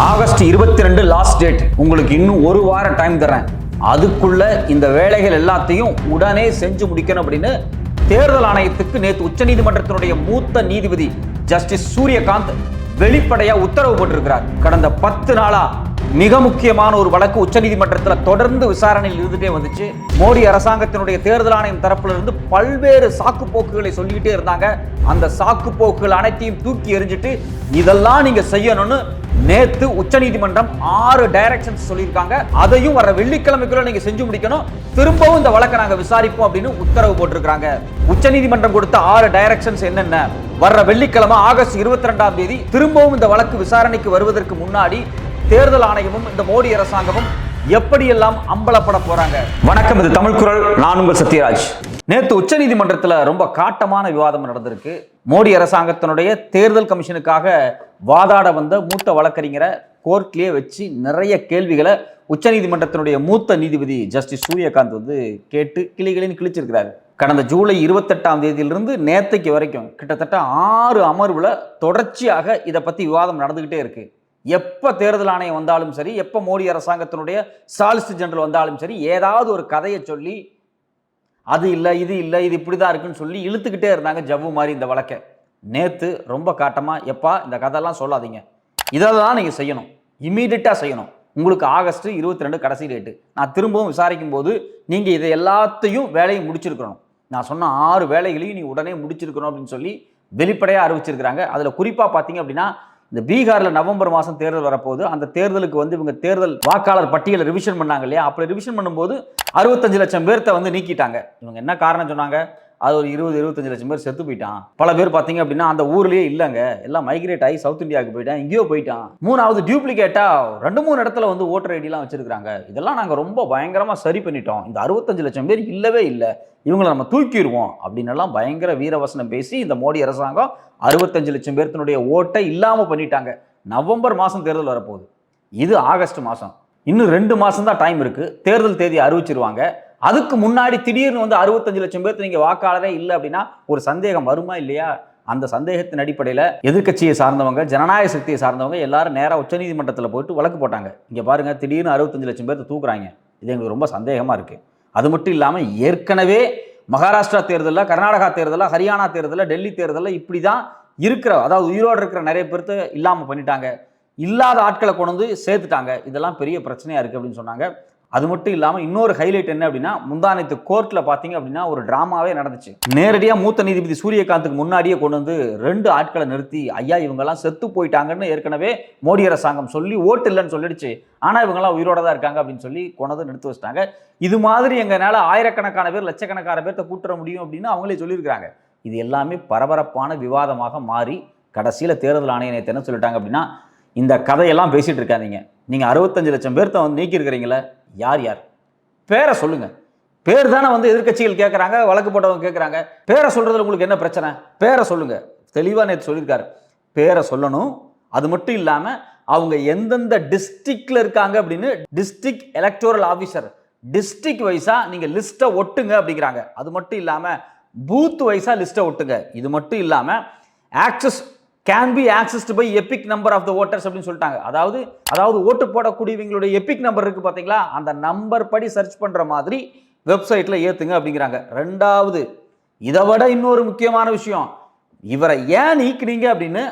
August 22 last date. உங்களுக்கு இன்னும் ஒரு வாரம் டைம் தரேன். அதுக்குள்ள இந்த வேலைகள் எல்லாத்தையும் உடனே செஞ்சு முடிக்கணும் அப்படின்னு தேர்தல் ஆணையத்துக்கு நேற்று உச்சநீதிமன்றத்தினுடைய மூத்த நீதிபதி ஜஸ்டிஸ் சூரியகாந்த் வெளிப்படையா உத்தரவு போட்டிருக்கிறார். கடந்த 10 நாளா மிக முக்கியமான ஒரு வழக்கு உச்சநீதிமன்றத்தில் தொடர்ந்து விசாரணையில் இருந்துட்டே வந்துச்சு. மோடி அரசாங்கத்தினுடைய தேர்தல் ஆணையம் தரப்புல இருந்து பல்வேறு சாக்கு போக்குகளை சொல்லிக்கிட்டே இருந்தாங்க. அந்த சாக்கு போக்குகள் அனைத்தையும் தூக்கி எறிஞ்சிட்டு இதெல்லாம் நீங்க செய்யணும்னு நேத்து உச்சநீதிமன்றம் 6 டைரக்ஷன்ஸ் சொல்லியிருக்காங்க. அதையும் வர வெள்ளிக்கிழமைக்குள்ள நீங்க செஞ்சு முடிக்கணும், திரும்பவும் இந்த வழக்கை நாங்க விசாரிப்போம் அப்படின்னு உத்தரவு போட்டிருக்காங்க. உச்சநீதிமன்றம் கொடுத்த 6 டைரக்ஷன்ஸ் என்னென்ன? வர்ற வெள்ளிக்கிழமை ஆகஸ்ட் 22ஆம் தேதி திரும்பவும் இந்த வழக்கு விசாரணைக்கு வருவதற்கு முன்னாடி தேர்தல் ஆணையமும் இந்த மோடி அரசாங்கமும் எப்படியெல்லாம் அம்பலப்பட போறாங்க. வணக்கம், இது தமிழ் குரல். நான் உங்கள் சத்யராஜ். நேற்று உச்சநீதிமன்றத்தில் ரொம்ப காட்டமான விவாதம் நடந்திருக்கு. மோடி அரசாங்கத்தினுடைய தேர்தல் கமிஷனுக்காக வாதாட வந்த மூத்த வழக்கறிஞரை கோர்ட்லயே வச்சு நிறைய கேள்விகளை உச்சநீதிமன்றத்தினுடைய மூத்த நீதிபதி ஜஸ்டிஸ் சூரியகாந்த் கேட்டு கிளிகளின்னு கிழிச்சிருக்கிறாரு. கடந்த ஜூலை 28ஆம் தேதியிலிருந்து நேத்தைக்கு வரைக்கும் கிட்டத்தட்ட 6 அமர்வுல தொடர்ச்சியாக இதை பத்தி விவாதம் நடந்துகிட்டே இருக்கு. எப்ப தேர்தல் ஆணையம் வந்தாலும் சரி, எப்ப மோடி அரசாங்கத்தினுடைய சாலிசிட்டர் ஜெனரல் வந்தாலும் சரி, ஏதாவது ஒரு கதையை சொல்லி அது இல்லை இது இல்லை இது இப்படிதான் இருக்குன்னு சொல்லி இழுத்துக்கிட்டே இருந்தாங்க ஜவ்வு மாதிரி இந்த வழக்கை. நேத்து ரொம்ப காட்டமா, எப்பா இந்த கதையெல்லாம் சொல்லாதீங்க, இதெல்லாம் நீங்க செய்யணும், இம்மீடியட்டா செய்யணும். உங்களுக்கு ஆகஸ்ட் 22 கடைசி டேட்டு. நான் திரும்பவும் விசாரிக்கும் போது நீங்க இதை எல்லாத்தையும் வேலையை முடிச்சிருக்கணும். நான் சொன்ன 6 வேலைகளையும் நீ உடனே முடிச்சிருக்கணும் அப்படின்னு சொல்லி வெளிப்படையா அறிவிச்சிருக்கிறாங்க. அதுல குறிப்பா பாத்தீங்க அப்படின்னா, இந்த பீகார்ல நவம்பர் மாதம் தேர்தல் வரப்போகுது. அந்த தேர்தலுக்கு இவங்க தேர்தல் வாக்காளர் பட்டியலை ரிவிஷன் பண்ணாங்க இல்லையா? அப்படி ரிவிஷன் பண்ணும்போது 65 லட்சம் பேர்த்த நீக்கிட்டாங்க. இவங்க என்ன காரணம் சொன்னாங்க? அது ஒரு 20-25 லட்சம் பேர் செத்து போயிட்டான். பல பேர் பார்த்தீங்க அப்படின்னா அந்த ஊர்லயே இல்லைங்க, எல்லாம் மைக்ரேட் ஆகி சவுத் இந்தியாவுக்கு போயிட்டான், எங்கேயோ போயிட்டான். 3வது டியூப்ளிகேட்டா 2-3 இடத்துல ஓட்டர் ஐடிலாம் வச்சிருக்காங்க. இதெல்லாம் நாங்கள் ரொம்ப பயங்கரமா சரி பண்ணிட்டோம். இந்த 65 லட்சம் பேர் இல்லவே இல்லை, இவங்களை நம்ம தூக்கிடுவோம் அப்படின்னு எல்லாம் பயங்கர வீரவசனம் பேசி இந்த மோடி அரசாங்கம் 65 லட்சம் பேர்த்தினுடைய ஓட்டை இல்லாம பண்ணிட்டாங்க. நவம்பர் மாதம் தேர்தல் வரப்போகுது. இது ஆகஸ்ட் மாதம். இன்னும் 2 மாதம் தான் டைம் இருக்கு. தேர்தல் தேதி அறிவிச்சிருவாங்க. அதுக்கு முன்னாடி திடீர்னு 65 லட்சம் பேர்த்து நீங்க வாக்காளரே இல்லை அப்படின்னா ஒரு சந்தேகம் வருமா இல்லையா? அந்த சந்தேகத்தின் அடிப்படையில் எதிர்க்கட்சியை சார்ந்தவங்க, ஜனநாயக சக்தியை சார்ந்தவங்க எல்லாரும் நேராக உச்சநீதிமன்றத்தில் போயிட்டு வழக்கு போட்டாங்க. இங்கே பாருங்க, திடீர்னு 65 லட்சம் பேர்த்து தூக்குறாங்க, இது எங்களுக்கு ரொம்ப சந்தேகமா இருக்கு. அது மட்டும் இல்லாமல் ஏற்கனவே மகாராஷ்டிரா தேர்தலில், கர்நாடகா தேர்தலில், ஹரியானா தேர்தலில், டெல்லி தேர்தலில் இப்படி தான் இருக்கிற, அதாவது உயிரோடு இருக்கிற நிறைய பேர்த்து இல்லாமல் பண்ணிட்டாங்க, இல்லாத ஆட்களை கொண்டு சேர்த்துட்டாங்க. இதெல்லாம் பெரிய பிரச்சனையா இருக்கு அப்படின்னு சொன்னாங்க. அது மட்டும் இல்லாமல் இன்னொரு ஹைலைட் என்ன அப்படின்னா, முந்தானத்து கோர்ட்ல பார்த்தீங்க அப்படின்னா ஒரு டிராமாவே நடந்துச்சு. நேரடியாக மூத்த நீதிபதி சூரியகாந்துக்கு முன்னாடியே கொண்டு 2 ஆட்களை நிறுத்தி, ஐயா இவங்கெல்லாம் செத்து போயிட்டாங்கன்னு ஏற்கனவே மோடி அரசாங்கம் சொல்லி ஓட்டு இல்லைன்னு சொல்லிடுச்சு, ஆனால் இவங்கெல்லாம் உயிரோட தான் இருக்காங்க அப்படின்னு சொல்லி கொண்டு நிறுத்தி வச்சிட்டாங்க. இது மாதிரி எங்களால் ஆயிரக்கணக்கான பேர், லட்சக்கணக்கான பேர்த்த கூட்டுற முடியும் அப்படின்னு அவங்களே சொல்லியிருக்கிறாங்க. இது எல்லாமே பரபரப்பான விவாதமாக மாறி கடைசியில் தேர்தல் ஆணையம் நேற்று என்ன சொல்லிட்டாங்க அப்படின்னா, இந்த கதையெல்லாம் பேசிட்டு இருக்காதீங்க, நீங்க 65 லட்சம் பேர்த்த நீக்கி இருக்கிறீங்களே, யார் யார் பேரை சொல்லுங்க. பேர் தானே எதிர்க்கட்சிகள் கேட்கறாங்க, வழக்கு போட்டவங்க கேட்கறாங்க. பேரை சொல்றதுல உங்களுக்கு என்ன பிரச்சனை? பேரை சொல்லுங்க. தெளிவா நேற்று சொல்லியிருக்காரு, பேரை சொல்லணும். அது மட்டும் இல்லாம அவங்க எந்தெந்த டிஸ்ட்ரிக்ட்ல இருக்காங்க அப்படின்னு டிஸ்ட்ரிக்ட் எலக்டோரல் ஆபீசர் டிஸ்ட்ரிக்ட் வைஸா நீங்க லிஸ்ட்டை ஒட்டுங்க அப்படிங்கிறாங்க. அது மட்டும் இல்லாம பூத் வைஸா லிஸ்ட்டை ஒட்டுங்க. இது மட்டும் இல்லாம access can be accessed by epic number of the voters அப்படின்னு சொல்லிட்டாங்க. அதாவது ஓட்டு போடக்கூடியவங்களுடைய எபிக் நம்பர் இருக்கு பாத்தீங்களா, அந்த நம்பர் படி சர்ச் பண்ற மாதிரி வெப்சைட்ல ஏத்துங்க அப்படிங்கிறாங்க. 2வது, இதை விட இன்னொரு முக்கியமான விஷயம், இவரை ஏன் நீக்குனீங்க அப்படின்னு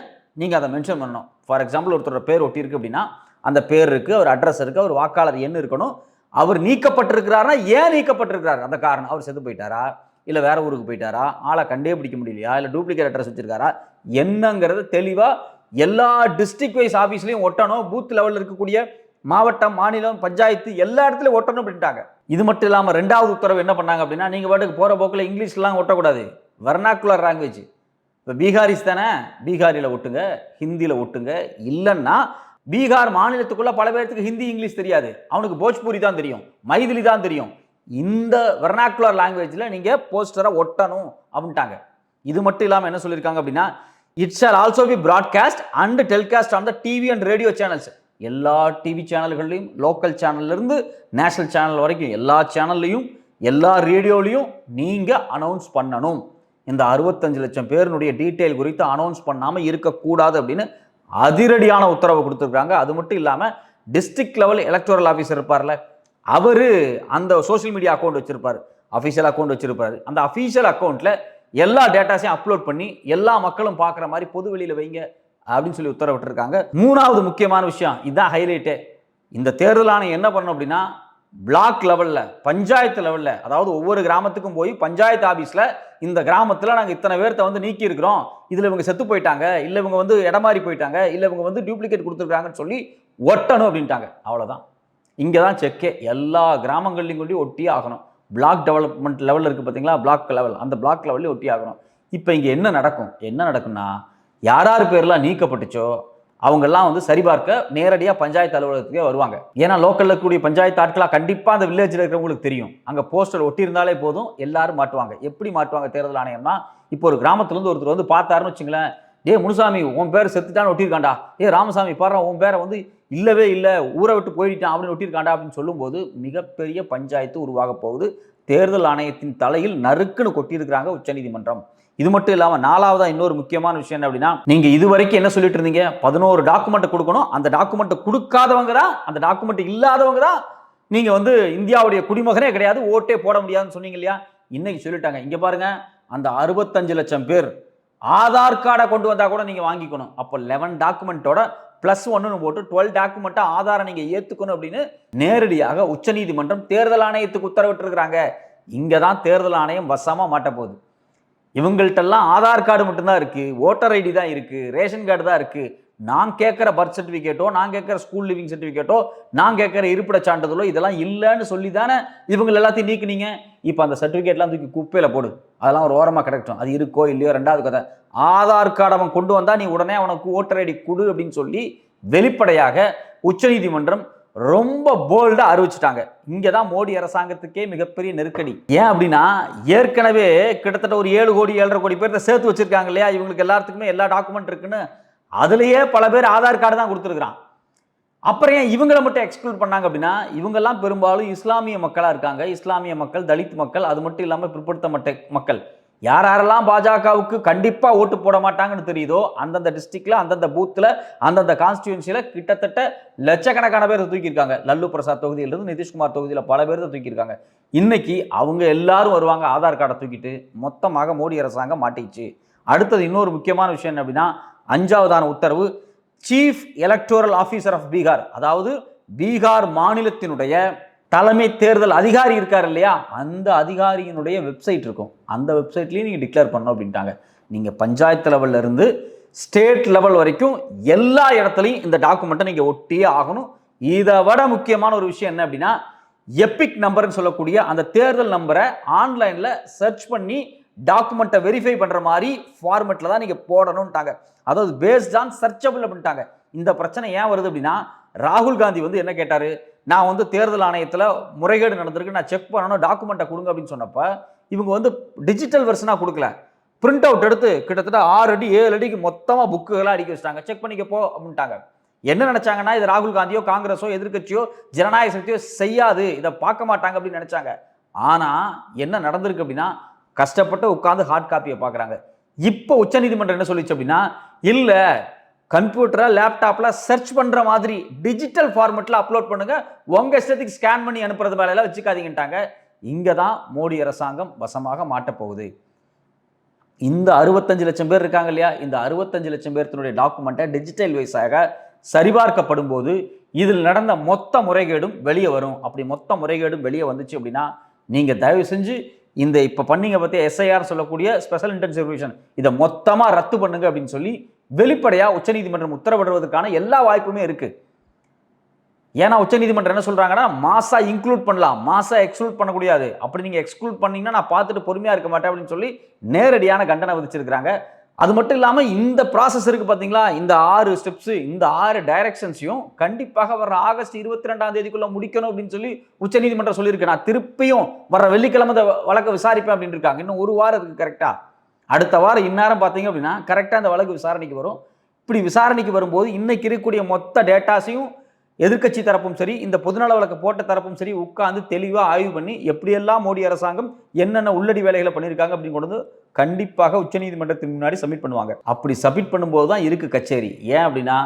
நீங்க அதை மென்ஷன் பண்ணணும். ஃபார் எக்ஸாம்பிள், ஒருத்தரோட பேர் ஒட்டி இருக்கு அப்படின்னா அந்த பேர் இருக்கு, அவர் அட்ரஸ் இருக்கு, அவர் வாக்காளர் எண் இருக்கணும். அவர் நீக்கப்பட்டிருக்கிறாருன்னா ஏன் நீக்கப்பட்டிருக்கிறார், அந்த காரணம், அவர் செத்து போயிட்டாரா, இல்லை வேற ஊருக்கு போயிட்டாரா, ஆளை கண்டே பிடிக்க முடியலையா, இல்லை டூப்ளிகேட் அட்ரஸ் வச்சிருக்காரா, என்னங்கிறது தெளிவா எல்லா டிஸ்ட்ரிக்ட் வைஸ் ஆபீஸ்லயும் ஒட்டணும். பூத் லெவலில் இருக்கக்கூடிய மாவட்டம், மாநிலம், பஞ்சாயத்து எல்லா இடத்துலயும் ஒட்டணும் அப்படின்ட்டாங்க. இது மட்டும் இல்லாம 2வது உத்தரவு என்ன பண்ணாங்க அப்படின்னா, நீங்க பாட்டுக்கு போற போக்கில் இங்கிலீஷ்லாம் ஒட்டக்கூடாது, வெர்னாக்குலர் லாங்குவேஜ். இப்போ பீகாரிஸ் தானே, பீகாரியில் ஒட்டுங்க, ஹிந்தியில் ஒட்டுங்க. இல்லைன்னா பீகார் மாநிலத்துக்குள்ள பல பேருக்கு ஹிந்தி இங்கிலீஷ் தெரியாது, அவனுக்கு போஜ்பூரி தான் தெரியும், மைதிலி தான் தெரியும், இந்த வெர்னாக்குலர் லாங்குவேஜ்ல நீங்க போஸ்டரை ஒட்டணும் அப்படின்ட்டாங்க. இது மட்டும் இல்லாம என்ன சொல்லியிருக்காங்க அப்படின்னா, it shawl also be broadcast and telecast on the TV and radio channels. எல்லா டிவி சேனல்கள்லையும், லோக்கல் சேனல்ல இருந்து நேஷனல் சேனல் வரைக்கும் எல்லா சேனல்லையும், எல்லா ரேடியோலையும் நீங்க அனௌன்ஸ் பண்ணணும். இந்த 65 லட்சம் பேருடைய டீட்டெயில் குறித்து அனௌன்ஸ் பண்ணாம இருக்கக்கூடாது அப்படின்னு அதிரடியான உத்தரவை கொடுத்துருக்காங்க. அது மட்டும் இல்லாமல் டிஸ்ட்ரிக்ட் லெவல் எலக்டோரல் ஆஃபீஸர் இருப்பார்ல, அவர் அந்த சோஷியல் மீடியா அக்கௌண்ட் வச்சிருப்பார், அஃபீஷியல் அக்கௌண்ட் வச்சிருப்பாரு. அந்த அஃபீஷியல் அக்கௌண்ட்ல எல்லா டேட்டாஸையும் அப்லோட் பண்ணி எல்லா மக்களும் பார்க்குற மாதிரி பொது வெளியில் வைங்க அப்படின்னு சொல்லி உத்தரவிட்டிருக்காங்க. மூணாவது முக்கியமான விஷயம், இதுதான் ஹைலைட்டே. இந்த தேர்தல் ஆணையம் என்ன பண்ணணும் அப்படின்னா, பிளாக் லெவலில், பஞ்சாயத்து லெவலில், அதாவது ஒவ்வொரு கிராமத்துக்கும் போய் பஞ்சாயத்து ஆஃபீஸில் இந்த கிராமத்தில் நாங்கள் இத்தனை பேர்த்த வந்து நீக்கி இருக்கிறோம், இதில் இவங்க செத்து போயிட்டாங்க, இல்லை இவங்க வந்து இடமாறி போயிட்டாங்க, இல்லை இவங்க வந்து டூப்ளிகேட் கொடுத்துருக்காங்கன்னு சொல்லி ஒட்டணும் அப்படின்ட்டாங்க. அவ்வளோதான். இங்கே தான் செக்கே. எல்லா கிராமங்கள்லையும் கொண்டு ஒட்டியே ஆகணும். பிளாக் டெவலப்மெண்ட் லெவலில் இருக்குது பார்த்தீங்களா, பிளாக் லெவல், அந்த பிளாக் லெவல்லையும் ஒட்டி ஆகணும். இப்போ இங்கே என்ன நடக்கும்னா, யார் பேர்லாம் நீக்கப்பட்டுச்சோ அவங்கெல்லாம் வந்து சரிபார்க்க நேரடியாக பஞ்சாயத்து அலுவலகத்துக்கே வருவாங்க. ஏன்னா லோக்கலில் இருக்கக்கூடிய பஞ்சாயத்து ஆட்களாக கண்டிப்பாக அந்த வில்லேஜில் இருக்கிறவங்களுக்கு தெரியும். அங்கே போஸ்டர் ஒட்டி இருந்தாலே போதும், எல்லாரும் மாட்டுவாங்க. எப்படி மாட்டுவாங்க தேர்தல் ஆணையம்னா, இப்போ ஒரு கிராமத்துலேருந்து ஒருத்தர் வந்து பார்த்தாருன்னு வச்சுங்களேன், டே முனுசாமி உன் பேர் செத்துட்டான்னு ஒட்டியிருக்காண்டா, ராமசாமி பாரு உன் பேரை வந்து இல்லவே இல்லை, ஊரை விட்டு போயிட்டான் அப்படின்னு ஒட்டியிருக்காண்டா அப்படின்னு சொல்லும்போது மிகப்பெரிய பஞ்சாயத்து உருவாக போகுது. தேர்தல் ஆணையத்தின் தலையில் நறுக்குன்னு கொட்டியிருக்கிறாங்க உச்சநீதிமன்றம். இது மட்டும் இல்லாமல் நாலாவதா இன்னொரு முக்கியமான விஷயம் என்ன அப்படின்னா, நீங்க இது வரைக்கும் என்ன சொல்லிட்டு இருந்தீங்க, 11 டாக்குமெண்ட் கொடுக்கணும், அந்த டாக்குமெண்ட் கொடுக்காதவங்க தான், அந்த டாக்குமெண்ட் இல்லாதவங்க தான் நீங்க வந்து இந்தியாவுடைய குடிமகனே கிடையாது, ஓட்டே போட முடியாதுன்னு சொன்னீங்க இல்லையா. இன்னைக்கு சொல்லிட்டாங்க. இங்க பாருங்க, அந்த 65 லட்சம் பேர் ஆதார் கார்டை கொண்டு வந்தா கூட நீங்க வாங்கிக்கணும். அப்போ 11 டாக்குமெண்ட்டோட +1 போட்டு 12 டாக்குமெண்ட்டா ஆதாரை நீங்க ஏத்துக்கணும் அப்படின்னு நேரடியாக உச்சநீதிமன்றம் தேர்தல் ஆணையத்துக்கு உத்தரவிட்டிருக்கிறாங்க. இங்க தான் தேர்தல் ஆணையம் வசமா மாட்ட போகுது. இவங்கள்ட்டெல்லாம் ஆதார் கார்டு மட்டும்தான் இருக்கு, ஓட்டர் ஐடி தான் இருக்கு, ரேஷன் கார்டு தான் இருக்கு. நான் கேட்குற பர்த் சர்டிஃபிகேட்டோ, நான் கேட்குற ஸ்கூல் லிவிங் சர்டிஃபிகேட்டோ, நான் கேட்குற இருப்பிட சான்றிதழோ இதெல்லாம் இல்லைன்னு சொல்லி தானே இவங்க எல்லாத்தையும் நீக்குனீங்க. இப்போ அந்த சர்டிஃபிகேட்லாம் தூக்கி குப்பையில் போடு, அதெல்லாம் ஒரு ஓரமாக கிடைக்கட்டும். அது இருக்கோ இல்லையோ ரெண்டாவது கதை. ஆதார் கார்டு அவன் கொண்டு வந்தா நீ உடனே அவனுக்கு ஓட்டர் ஐடி கொடு அப்படின்னு சொல்லி வெளிப்படையாக உச்சநீதிமன்றம் ரொம்ப போல்டா அறிவிச்சிட்டாங்க. இங்கதான் மோடி அரசாங்கத்துக்கே மிகப்பெரிய நெருக்கடி. ஏன் அப்படின்னா, ஏற்கனவே கிட்டத்தட்ட ஒரு 7 கோடி 7.5 கோடி பேர் சேர்த்து வச்சிருக்காங்க இல்லையா, இவங்களுக்கு எல்லாத்துக்குமே எல்லா டாக்குமெண்ட் இருக்குன்னு. அதுலயே பல பேர் ஆதார் கார்டு தான் கொடுத்துருக்கான். அப்புறம் ஏன் இவங்களை மட்டும் எக்ஸ்க்ளூட் பண்ணாங்க அப்படின்னா, இவங்கெல்லாம் பெரும்பாலும் இஸ்லாமிய மக்களா இருக்காங்க. இஸ்லாமிய மக்கள், தலித் மக்கள், அது மட்டும் இல்லாமல் பிற்படுத்தப்பட்ட மக்கள். யாரெல்லாம் பாஜகவுக்கு கண்டிப்பா ஓட்டு போட மாட்டாங்கன்னு தெரியுதோ அந்தந்த டிஸ்ட்ரிக்ட்ல, அந்தந்த பூத்துல, அந்தந்த கான்ஸ்டிடியூன்சில கிட்டத்தட்ட லட்சக்கணக்கான பேர் தூக்கியிருக்காங்க. லல்லு பிரசாத் தொகுதியிலிருந்து நிதிஷ்குமார் தொகுதியில் பல பேர் தூக்கியிருக்காங்க. இன்னைக்கு அவங்க எல்லாரும் வருவாங்க ஆதார் கார்டை தூக்கிட்டு. மொத்தமாக மோடி அரசாங்கம் மாட்டிச்சு. அடுத்தது இன்னொரு முக்கியமான விஷயம் என்ன அப்படின்னா, 5வதான உத்தரவு, chief electoral officer of Bihar, அதாவது பீகார் மாநிலத்தினுடைய தலைமை தேர்தல் அதிகாரி இருக்கார் இல்லையா, அந்த அதிகாரியினுடைய வெப்சைட் இருக்கும். அந்த வெப்சைட்லயும் நீங்க டிக்ளேர் பண்ணணும் அப்படின்ட்டாங்க. நீங்க பஞ்சாயத்து லெவல்ல இருந்து ஸ்டேட் லெவல் வரைக்கும் எல்லா இடத்துலையும் இந்த டாக்குமெண்ட்டை நீங்க ஒட்டியே ஆகணும். இதை விட முக்கியமான ஒரு விஷயம் என்ன அப்படின்னா, எபிக் நம்பர்னு சொல்லக்கூடிய அந்த தேர்தல் நம்பரை ஆன்லைன்ல சர்ச் பண்ணி டாக்குமெண்ட்டை வெரிஃபை பண்ற மாதிரி ஃபார்மெட்ல தான் நீங்க போடணும்ட்டாங்க. அதாவது பேஸ்ட் ஆன் சர்ச்சபிள் அப்படின்ட்டாங்க. இந்த பிரச்சனை ஏன் வருது அப்படின்னா, ராகுல் காந்தி வந்து என்ன கேட்டாரு, நான் வந்து தேர்தல் ஆணையத்தில் முறைகேடு நடந்திருக்கு, நான் செக் பண்ணணும், டாக்குமெண்ட்டை கொடுங்க அப்படின்னு சொன்னப்ப இவங்க வந்து டிஜிட்டல் வெர்ஷனாக கொடுக்கல, பிரிண்ட் அவுட் எடுத்து கிட்டத்தட்ட 6 அடி 7 அடிக்கு மொத்தமாக புக்குகளாக அடிக்க வச்சிட்டாங்க. செக் பண்ணிக்கப்போ அப்படின்ட்டாங்க. என்ன நினைச்சாங்கன்னா, இது ராகுல் காந்தியோ காங்கிரஸோ எதிர்கட்சியோ ஜனநாயக சக்தியோ செய்யாது, இதை பார்க்க மாட்டாங்க அப்படின்னு நினைச்சாங்க. ஆனால் என்ன நடந்திருக்கு அப்படின்னா, கஷ்டப்பட்டு உட்காந்து ஹார்ட் காப்பியை பார்க்குறாங்க. இப்போ உச்சநீதிமன்றம் என்ன சொல்லிச்சு அப்படின்னா, இல்லை கம்ப்யூட்டரை லேப்டாப்ல சர்ச் பண்ற மாதிரி டிஜிட்டல் ஃபார்மெட்ல அப்லோட் பண்ணுங்க, உங்க இஷ்டத்துக்கு ஸ்கேன் பண்ணி அனுப்புறது மேல வச்சுக்காதீங்கட்டாங்க. இங்க தான் மோடி அரசாங்கம் வசமாக மாட்ட போகுது. இந்த 65 லட்சம் பேர் இருக்காங்க இல்லையா, இந்த 65 லட்சம் பேர்த்தினுடைய டாக்குமெண்ட்டை டிஜிட்டல் வைஸாக சரிபார்க்கப்படும் போது இதில் நடந்த மொத்த முறைகேடும் வெளியே வரும். அப்படி மொத்த முறைகேடும் வெளியே வந்துச்சு அப்படின்னா, நீங்க தயவு செஞ்சு இந்த இப்ப பண்ணீங்க பத்திய எஸ்ஐஆர் சொல்லக்கூடிய ஸ்பெஷல் இன்டென்சிவ் ரிவிஷன் இதை மொத்தமா ரத்து பண்ணுங்க அப்படின்னு சொல்லி வெளிப்படையா உச்சநீதிமன்றம் உத்தரவிடுவதற்கான எல்லா வாய்ப்புமே இருக்கு. ஏன்னா உச்சநீதிமன்றம் என்ன சொல்றாங்கன்னா, மாசா இன்க்ளூட் பண்ணலாம், மாசா எக்ஸ்க்ளூட் பண்ண முடியாது. அப்படி நீங்க எக்ஸ்க்ளூட் பண்ணீங்கன்னா நான் பார்த்துட்டு பொறுமையா இருக்க மாட்டேன் அப்படின்னு சொல்லி நேரடியான கண்டனம் விதிச்சிருக்காங்க. அது மட்டும் இல்லாம இந்த ப்ராசஸ் இருக்கு பாத்தீங்களா, இந்த 6 ஸ்டெப்ஸ், இந்த 6 டைரக்ஷன்ஸையும் கண்டிப்பாக வர ஆகஸ்ட் 22ஆம் தேதிக்குள்ள முடிக்கணும் அப்படின்னு சொல்லி உச்சநீதிமன்றம் சொல்லியிருக்கு. நான் திருப்பியும் வர வெள்ளிக்கிழமை இந்த வழக்கை விசாரிப்பேன் அப்படின்னு இருக்காங்க. இன்னும் ஒரு வாரம் இருக்கு கரெக்டா. அடுத்த வாரம் இந்நேரம் பார்த்தீங்க அப்படின்னா கரெக்டாக அந்த வழக்கு விசாரணைக்கு வரும். இப்படி விசாரணைக்கு வரும்போது இன்னைக்கு இருக்கக்கூடிய மொத்த டேட்டாஸையும் எதிர்க்கட்சி தரப்பும் சரி, இந்த பொதுநல வழக்கு போட்ட தரப்பும் சரி உட்கார்ந்து தெளிவா ஆய்வு பண்ணி எப்படியெல்லாம் மோடி அரசாங்கம் என்னென்ன உள்ளடி வேலைகளை பண்ணியிருக்காங்க அப்படின்னு கொண்டு வந்து கண்டிப்பாக உச்சநீதிமன்றத்தின் முன்னாடி சப்மிட் பண்ணுவாங்க. அப்படி சப்மிட் பண்ணும்போது தான் இருக்கு கச்சேரி. ஏன் அப்படின்னா,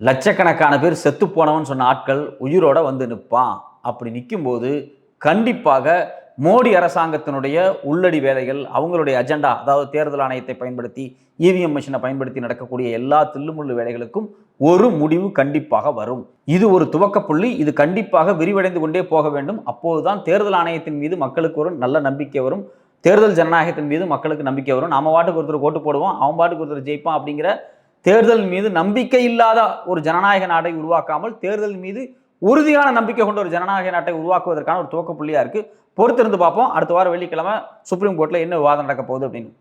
லட்சக்கணக்கான பேர் செத்து போனவன் சொன்ன ஆட்கள் உயிரோட வந்து நிற்பான். அப்படி நிற்கும்போது கண்டிப்பாக மோடி அரசாங்கத்தினுடைய உள்ளடி வேலைகள், அவங்களுடைய அஜெண்டா, அதாவது தேர்தல் ஆணையத்தை பயன்படுத்தி இவிஎம் மிஷினை பயன்படுத்தி நடக்கக்கூடிய எல்லா தில்லுமுள்ளு வேலைகளுக்கும் ஒரு முடிவு கண்டிப்பாக வரும். இது ஒரு துவக்க புள்ளி. இது கண்டிப்பாக விரிவடைந்து கொண்டே போக வேண்டும். அப்போதுதான் தேர்தல் ஆணையத்தின் மீது மக்களுக்கு ஒரு நல்ல நம்பிக்கை வரும். தேர்தல் ஜனநாயகத்தின் மீது மக்களுக்கு நம்பிக்கை வரும். நாம பாட்டுக்கு ஒருத்தர் ஓட்டு போடுவோம், அவன் பாட்டுக்கு ஒருத்தர் ஜெயிப்பான் அப்படிங்கிற தேர்தல் மீது நம்பிக்கை இல்லாத ஒரு ஜனநாயக நாட்டை உருவாக்காமல் தேர்தல் மீது உறுதியான நம்பிக்கை கொண்ட ஒரு ஜனநாயக நாட்டை உருவாக்குவதற்கான ஒரு துவக்க புள்ளியா இருக்கு. பொறுத்திருந்து பார்ப்போம். அடுத்த வாரம் வெள்ளிக்கிழமை சுப்ரீம் கோர்ட்ல என்ன விவாதம் நடக்க போகுது அப்படின்னு.